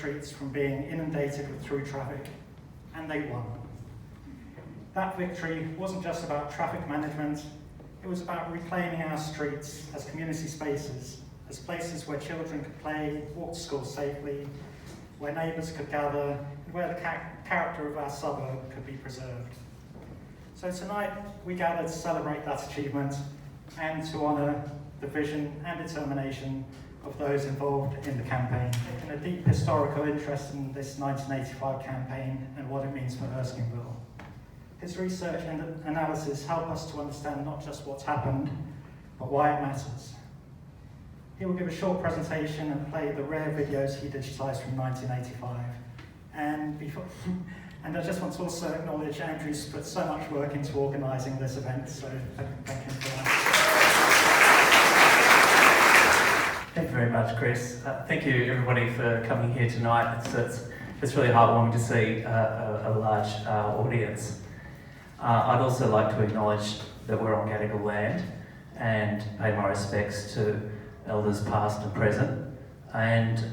streets from being inundated with through traffic, and they won. That victory wasn't just about traffic management, it was about reclaiming our streets as community spaces, as places where children could play, walk to school safely, where neighbours could gather, and where the character of our suburb could be preserved. So tonight we gather to celebrate that achievement and to honour the vision and determination of those involved in the campaign. Taking a deep historical interest in this 1985 campaign and what it means for Erskineville. His research and analysis help us to understand not just what's happened, but why it matters. He will give a short presentation and play the rare videos he digitised from 1985. And I just want to also acknowledge Andrew's put so much work into organising this event, so thank him for that. Thank you very much, Chris. Thank you everybody for coming here tonight. It's really heartwarming to see a large audience. I'd also like to acknowledge that we're on Gadigal land and pay my respects to elders past and present. And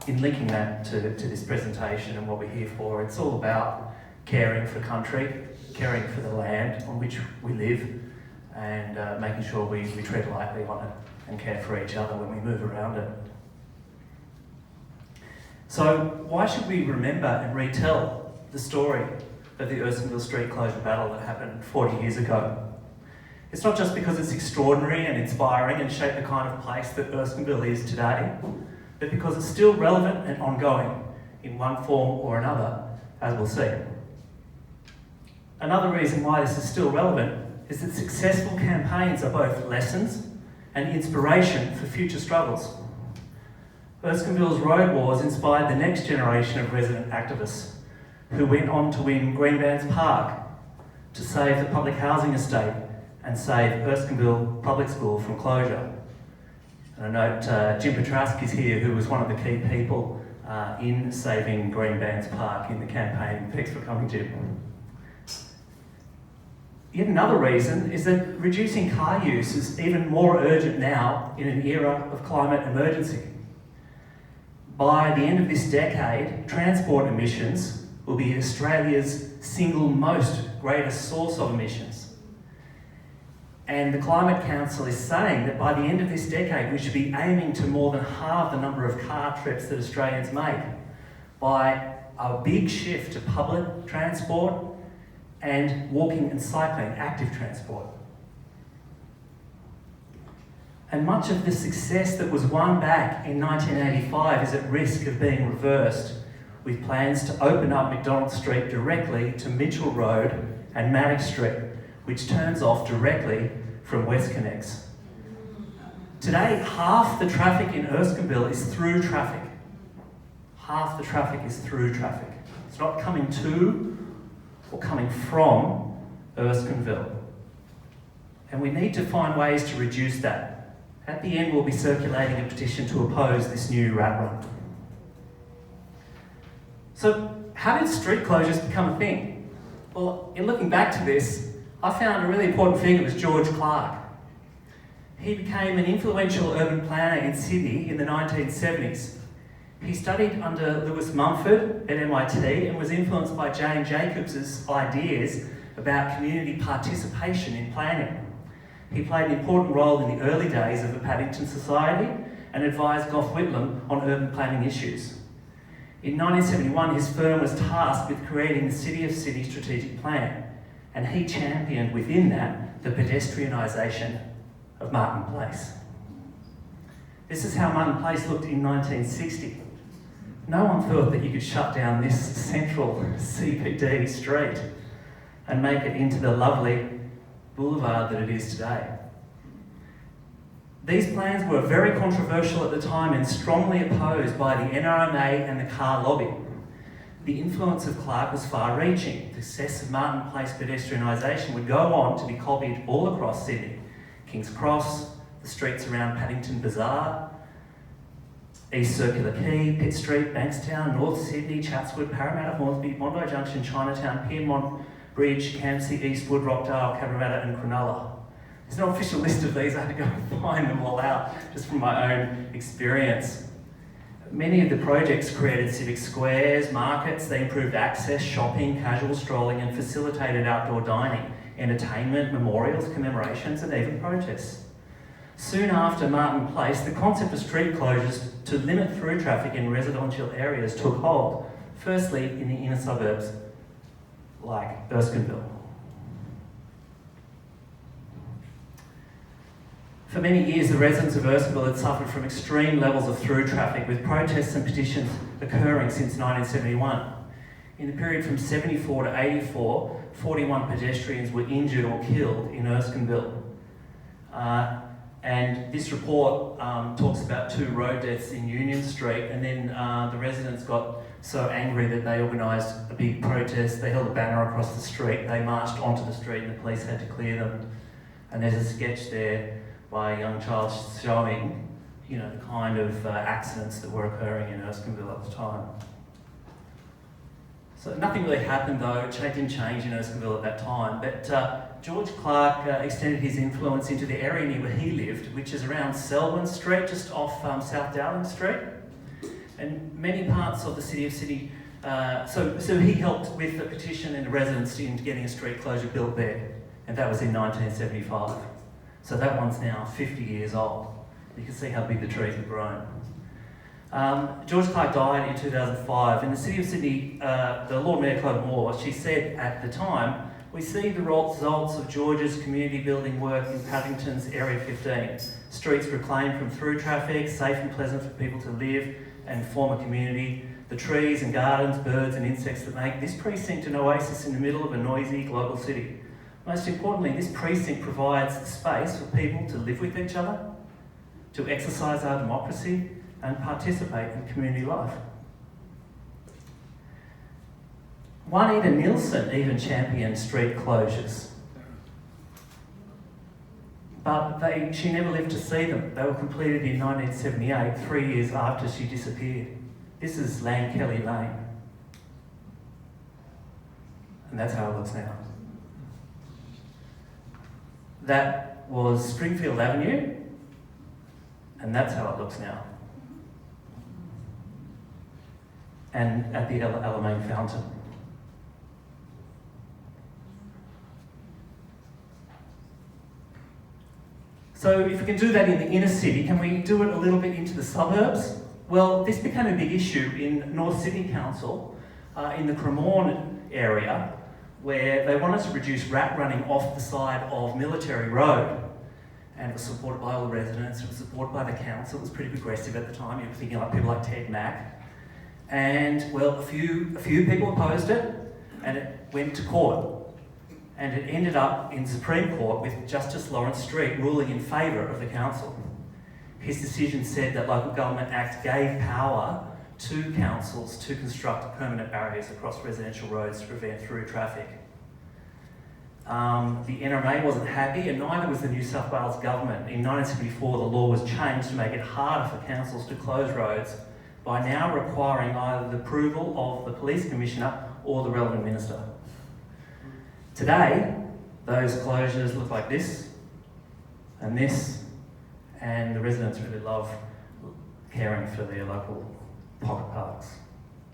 in linking that to this presentation and what we're here for, it's all about caring for country, caring for the land on which we live, and making sure we tread lightly on it and care for each other when we move around it. So why should we remember and retell the story of the Erskineville street closure battle that happened 40 years ago? It's not just because it's extraordinary and inspiring and shaped the kind of place that Erskineville is today, but because it's still relevant and ongoing in one form or another, as we'll see. Another reason why this is still relevant is that successful campaigns are both lessons and inspiration for future struggles. Erskineville's road wars inspired the next generation of resident activists who went on to win Greenbands Park, to save the public housing estate and save Erskineville Public School from closure. And I note Jim Petrask is here, who was one of the key people in saving Greenbands Park in the campaign. Thanks for coming, Jim. Yet another reason is that reducing car use is even more urgent now in an era of climate emergency. By the end of this decade, transport emissions will be Australia's single most greatest source of emissions. And the Climate Council is saying that by the end of this decade, we should be aiming to more than halve the number of car trips that Australians make by a big shift to public transport and walking and cycling, active transport. And much of the success that was won back in 1985 is at risk of being reversed, with plans to open up McDonald Street directly to Mitchell Road and Maddox Street, which turns off directly from WestConnex. Today, half the traffic in Erskineville is through traffic. Half the traffic is through traffic. It's not coming to or coming from Erskineville. And we need to find ways to reduce that. At the end, we'll be circulating a petition to oppose this new rat run. So, how did street closures become a thing? Well, in looking back to this, I found a really important figure was George Clark. He became an influential urban planner in Sydney in the 1970s. He studied under Lewis Mumford at MIT and was influenced by Jane Jacobs' ideas about community participation in planning. He played an important role in the early days of the Paddington Society and advised Gough Whitlam on urban planning issues. In 1971, his firm was tasked with creating the City of Sydney Strategic Plan, and he championed within that the pedestrianisation of Martin Place. This is how Martin Place looked in 1960. No one thought that you could shut down this central CBD street and make it into the lovely boulevard that it is today. These plans were very controversial at the time and strongly opposed by the NRMA and the car lobby. The influence of Clark was far-reaching. The success of Martin Place pedestrianisation would go on to be copied all across Sydney. King's Cross, the streets around Paddington Bazaar, East Circular Quay, Pitt Street, Bankstown, North Sydney, Chatswood, Parramatta, Hornsby, Bondi Junction, Chinatown, Piermont Bridge, Campsie, Eastwood, Rockdale, Cabramatta and Cronulla. There's no official list of these, I had to go and find them all out just from my own experience. Many of the projects created civic squares, markets, they improved access, shopping, casual strolling, and facilitated outdoor dining, entertainment, memorials, commemorations, and even protests. Soon after Martin Place, the concept of street closures to limit through traffic in residential areas took hold, firstly in the inner suburbs like Erskineville. For many years, the residents of Erskineville had suffered from extreme levels of through traffic, with protests and petitions occurring since 1971. In the period from 74 to 84, 41 pedestrians were injured or killed in Erskineville. And this report talks about 2 road deaths in Union Street, and then the residents got so angry that they organised a big protest. They held a banner across the street, they marched onto the street and the police had to clear them. And there's a sketch there by a young child showing, the kind of accidents that were occurring in Erskineville at the time. So nothing really happened though, it didn't change in Erskineville at that time, but George Clark extended his influence into the area near where he lived, which is around Selwyn Street, just off South Dowling Street. And many parts of the city of Sydney, so he helped with the petition and the residents in getting a street closure built there, and that was in 1975. So that one's now 50 years old. You can see how big the trees have grown. George Clark died in 2005. In the City of Sydney, the Lord Mayor Clover Moore, she said at the time, "We see the results of George's community building work in Paddington's Area 15. Streets reclaimed from through traffic, safe and pleasant for people to live and form a community. The trees and gardens, birds and insects that make this precinct an oasis in the middle of a noisy global city. Most importantly, this precinct provides the space for people to live with each other, to exercise our democracy and participate in community life." Juanita Nielsen even championed street closures, but she never lived to see them. They were completed in 1978, 3 years after she disappeared. This is Kelly Lane. And that's how it looks now. That was Springfield Avenue, and that's how it looks now. And at the Alamein Fountain. So if we can do that in the inner city, can we do it a little bit into the suburbs? Well, this became a big issue in North Sydney Council, in the Cremorne area, where they wanted to reduce rat running off the side of Military Road. And it was supported by all the residents, it was supported by the council, it was pretty progressive at the time. You were thinking like people like Ted Mack. And well, a few people opposed it, and it went to court. And it ended up in the Supreme Court with Justice Lawrence Street ruling in favour of the council. His decision said that Local Government Act gave power to councils to construct permanent barriers across residential roads to prevent through traffic. The NRMA wasn't happy, and neither was the New South Wales government. In 1974, the law was changed to make it harder for councils to close roads by now requiring either the approval of the police commissioner or the relevant minister. Today, those closures look like this, and the residents really love caring for their local pocket parks.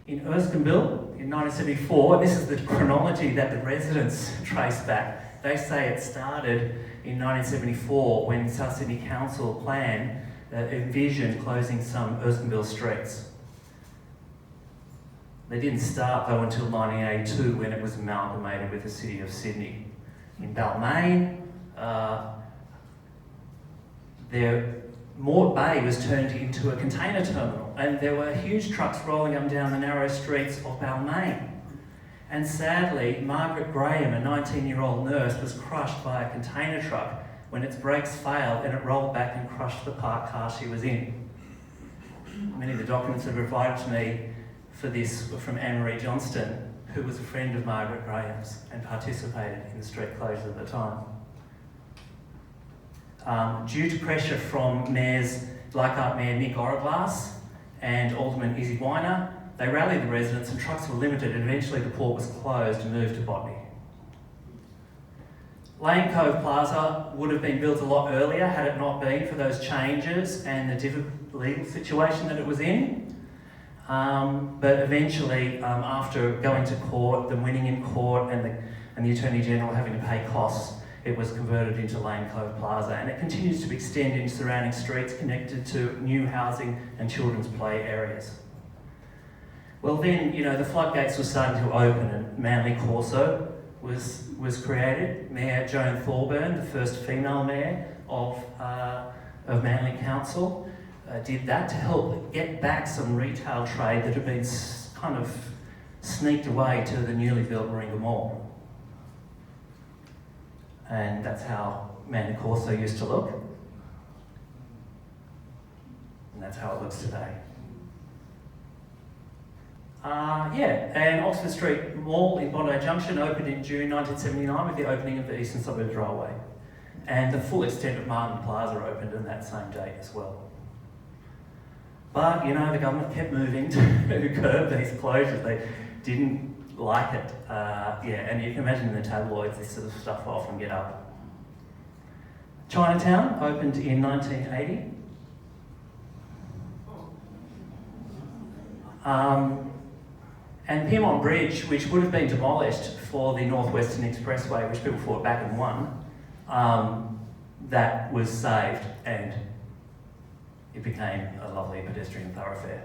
In Erskineville, in 1974, this is the chronology that the residents trace back. They say it started in 1974 when South Sydney Council planned envisioned closing some Erskineville streets. They didn't start though until 1982 when it was amalgamated with the City of Sydney. In Balmain, Mort Bay was turned into a container terminal, and there were huge trucks rolling up and down the narrow streets of Balmain. And sadly, Margaret Graham, a 19-year-old nurse, was crushed by a container truck when its brakes failed and it rolled back and crushed the parked car she was in. Many of the documents that were provided to me for this were from Anne-Marie Johnston, who was a friend of Margaret Graham's and participated in the street closure at the time. Due to pressure from Leichhardt Mayor Nick Oroglass and Alderman Izzy Weiner, they rallied the residents and trucks were limited, and eventually the port was closed and moved to Botany. Lane Cove Plaza would have been built a lot earlier had it not been for those changes and the difficult legal situation that it was in. But eventually, after going to court, them winning in court, and the Attorney General having to pay costs, it was converted into Lane Cove Plaza, and it continues to extend into surrounding streets connected to new housing and children's play areas. Well then, the floodgates were starting to open, and Manly Corso was created. Mayor Joan Thorburn, the first female mayor of Manly Council, did that to help get back some retail trade that had been kind of sneaked away to the newly built Warringah Mall. And that's how Manly Corso used to look. And that's how it looks today. And Oxford Street Mall in Bondi Junction opened in June 1979 with the opening of the Eastern Suburbs Railway. And the full extent of Martin Plaza opened on that same date as well. But, the government kept moving to curb these closures. They didn't like it. And you can imagine in the tabloids, this sort of stuff will often get up. Chinatown opened in 1980. And Pyrmont Bridge, which would have been demolished for the North Western Expressway, which people fought back and won, that was saved, and it became a lovely pedestrian thoroughfare.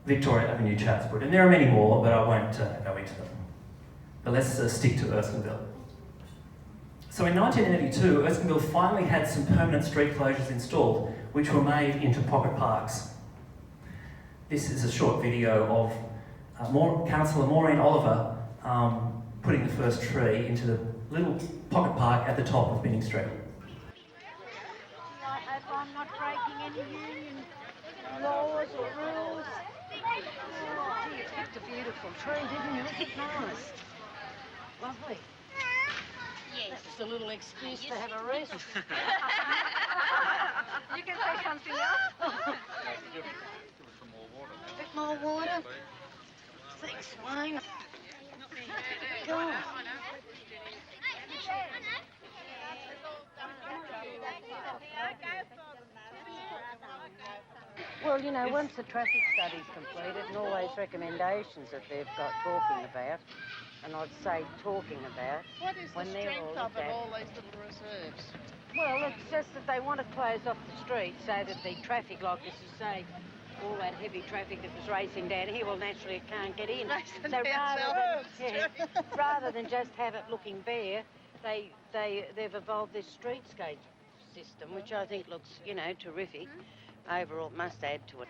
Victoria Avenue, Chatswood, and there are many more, but I won't go into them. But let's stick to Erskineville. So in 1982, Erskineville finally had some permanent street closures installed, which were made into pocket parks. This is a short video of Councillor Maureen Oliver putting the first tree into the little pocket park at the top of Binning Street. I hope I'm not breaking any union laws or rules. Oh, gee, you picked a beautiful tree, didn't you? Isn't it nice? Lovely. Yes. That's a little excuse to have a rest. You can say something else. A bit more water. Thanks, Wayne. Go. Well, once the traffic study's completed and all those recommendations that they've got talking about, and I'd say talking about, what is when the they're strength all of looked it, at. all these little reserves? Well, it's just that they want to close off the street so that the traffic, like as you say, all that heavy traffic that was racing down here, well, naturally it can't get in. Racing So down rather than just have it looking bare, they've evolved this streetscape system, which I think looks, terrific. Overall, it must add to it.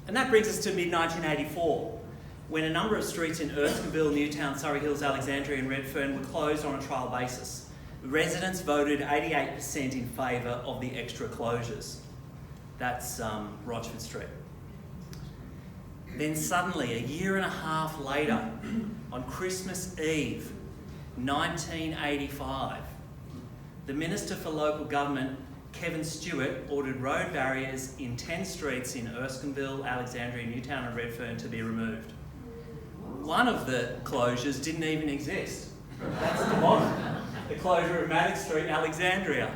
And that brings us to mid-1984, when a number of streets in Erskineville, Newtown, Surrey Hills, Alexandria and Redfern were closed on a trial basis. Residents voted 88% in favour of the extra closures. That's Rochford Street. Then suddenly, a year and a half later, on Christmas Eve, 1985, the Minister for Local Government, Kevin Stewart, ordered road barriers in 10 streets in Erskineville, Alexandria, Newtown and Redfern to be removed. One of the closures didn't even exist. That's the closure of Maddox Street, Alexandria,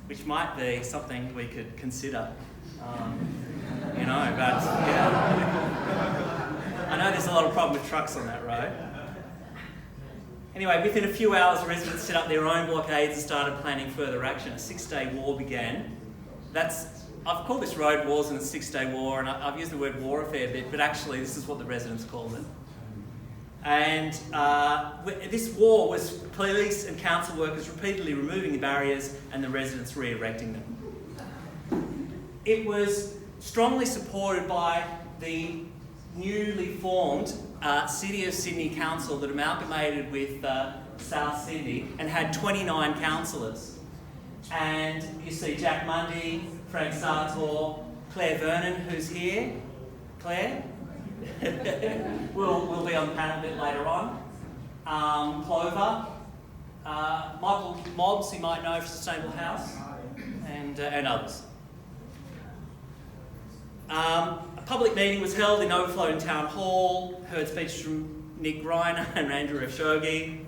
which might be something we could consider. But yeah. I know there's a lot of problem with trucks on that road. Anyway, within a few hours, residents set up their own blockades and started planning further action. A 6-day war began. I've called this road wars and a 6-day war, and I've used the word war a fair bit, but actually this is what the residents called it. And this war was police and council workers repeatedly removing the barriers and the residents re-erecting them. It was strongly supported by the newly formed City of Sydney Council that amalgamated with South Sydney and had 29 councillors. And you see Jack Mundy, Frank Sartor, Claire Vernon, who's here. Claire? will be on the panel a bit later on. Clover, Michael Mobbs, you might know for Sustainable House, and others. A public meeting was held in Overflow Town Hall, heard speeches from Nick Reiner and Andrew Chuter.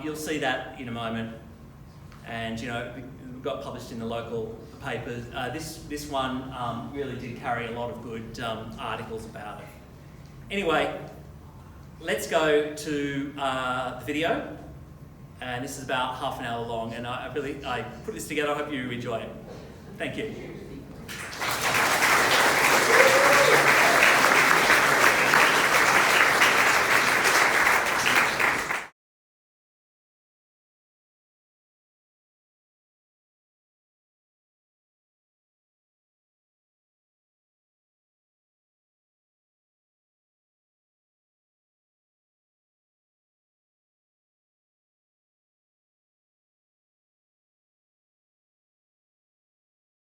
You'll see that in a moment. And, got published in the local papers. This one really did carry a lot of good articles about it. Anyway, let's go to the video, and this is about half an hour long, and I put this together. I hope you enjoy it. Thank you.